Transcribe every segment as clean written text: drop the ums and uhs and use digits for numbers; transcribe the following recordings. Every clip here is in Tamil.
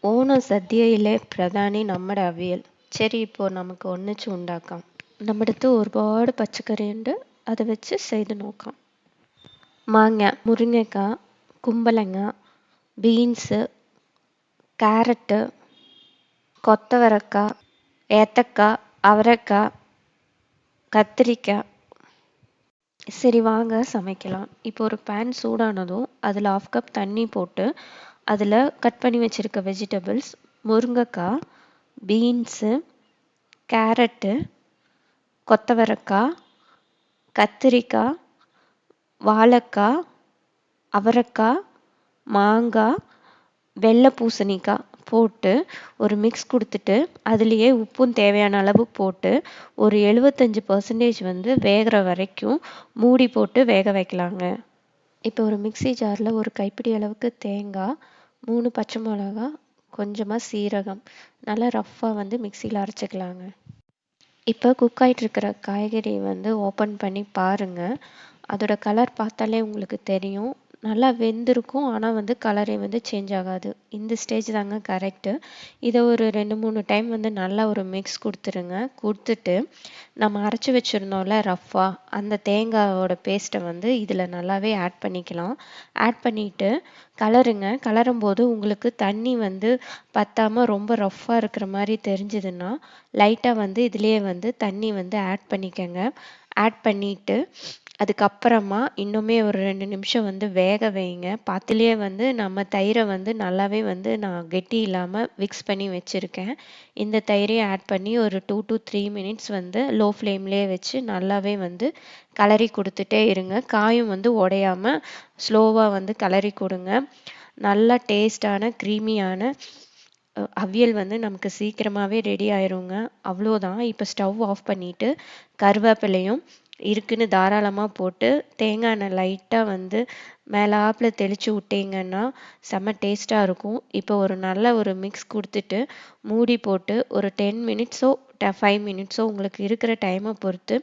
ഓണ സദ്യയിലെ പ്രധാനി നമ്മുടെ അവിയൽ. ശരി, ഇപ്പോൾ നമുക്ക് ഒന്നിച്ച് ഉണ്ടാക്കാം. നമ്മുടെ അടുത്ത് ഒരുപാട് പച്ചക്കറിയുണ്ട്, അത് വെച്ച് ചെയ്ത് നോക്കാം. മാങ്ങ, മുരിങ്ങക്കാய், കുമ്പളങ്ങ, ബീൻസ്, கேரட்டு, கொத்தவரக்காய், ஏத்தக்காய், அவரைக்காய், கத்திரிக்காய். சரி, வாங்க சமைக்கலாம். இப்போ ஒரு பேன் சூடானதும் அதில் 1/2 கப் தண்ணி போட்டு அதில் கட் பண்ணி வச்சுருக்க வெஜிடபிள்ஸ், முருங்கைக்காய், பீன்ஸு, கேரட்டு, கொத்தவரக்காய், கத்திரிக்காய், வாழைக்காய், அவரைக்காய், மாங்காய், வெள்ளை பூசணிக்காய் போட்டு ஒரு மிக்ஸ் கொடுத்துட்டு அதுலேயே உப்பும் தேவையான அளவு போட்டு ஒரு 75% வேகிற வரைக்கும் மூடி போட்டு வேக வைக்கலாங்க. இப்போ ஒரு மிக்ஸி ஜாரில் ஒரு கைப்பிடி அளவுக்கு தேங்காய், 3 பச்சை மிளகா, கொஞ்சமாக சீரகம் நல்லா ரஃப்பாக மிக்சியில் அரைச்சிக்கலாங்க. இப்போ குக் ஆகிட்டு இருக்கிற காய்கறி ஓப்பன் பண்ணி பாருங்கள். அதோட கலர் பார்த்தாலே உங்களுக்கு தெரியும், நல்லா வெந்திருக்கும். ஆனால் கலரே சேஞ்ச் ஆகாது. இந்த ஸ்டேஜ் தாங்க கரெக்டு. இதை ஒரு 2-3 டைம் நல்லா ஒரு மிக்ஸ் கொடுத்துட்டு நம்ம அரைச்சி வச்சுருந்தோம்ல ரஃப்பாக, அந்த தேங்காயோட பேஸ்ட்டை இதில் நல்லாவே ஆட் பண்ணிக்கலாம். ஆட் பண்ணிவிட்டு கலரும்போது உங்களுக்கு தண்ணி பத்தாமல் ரொம்ப ரஃப்பாக இருக்கிற மாதிரி தெரிஞ்சதுன்னா லைட்டாக இதுலேயே தண்ணி ஆட் பண்ணிக்கங்க. ஆட் பண்ணிவிட்டு அதுக்கப்புறமா இன்னுமே ஒரு 2 நிமிஷம் வேக வைங்க. பாத்திலேயே நம்ம தயிரை நல்லாவே நான் கெட்டி இல்லாமல் மிக்ஸ் பண்ணி வச்சுருக்கேன். இந்த தயிரையும் ஆட் பண்ணி ஒரு 2 to 3 மினிட்ஸ் லோ ஃப்ளேம்லேயே வச்சு நல்லாவே கலரி கொடுத்துட்டே இருங்க. காயும் உடையாமல் ஸ்லோவாக கலரி கொடுங்க. நல்லா டேஸ்டான க்ரீமியான அவியல் நமக்கு சீக்கிரமாகவே ரெடி ஆயிருங்க. அவ்வளோதான். இப்போ ஸ்டவ் ஆஃப் பண்ணிவிட்டு கருவேப்பிலையும் இருக்குன்னு தாராளமாக போட்டு தேங்காய் எண்ணெய் லைட்டாக மேலாப்பில் தெளித்து விட்டீங்கன்னா செம்ம டேஸ்ட்டாக இருக்கும். இப்போ ஒரு நல்ல ஒரு மிக்ஸ் கொடுத்துட்டு மூடி போட்டு ஒரு 10 மினிட்ஸோ 5 மினிட்ஸோ உங்களுக்கு இருக்கிற டைமை பொறுத்து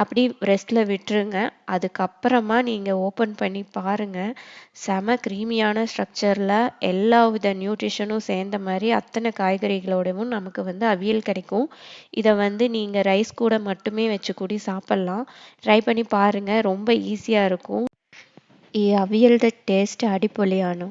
அப்படி ரெஸ்ட்டில் விட்டுருங்க. அதுக்கப்புறமா நீங்கள் ஓப்பன் பண்ணி பாருங்கள். செம க்ரீமியான ஸ்ட்ரக்சரில் எல்லா வித நியூட்ரிஷனும் சேர்ந்த மாதிரி அத்தனை காய்கறிகளோடவும் நமக்கு அவியல் கிடைக்கும். இதை நீங்கள் ரைஸ் கூட மட்டுமே வச்சு கூடி சாப்பிட்லாம். ட்ரை பண்ணி பாருங்கள், ரொம்ப ஈஸியாக இருக்கும். ಈ ಅವಿಯಲ್ದ ಟೇಸ್ಟ್ ಅಡಿಪೊಲಿಯಾನು.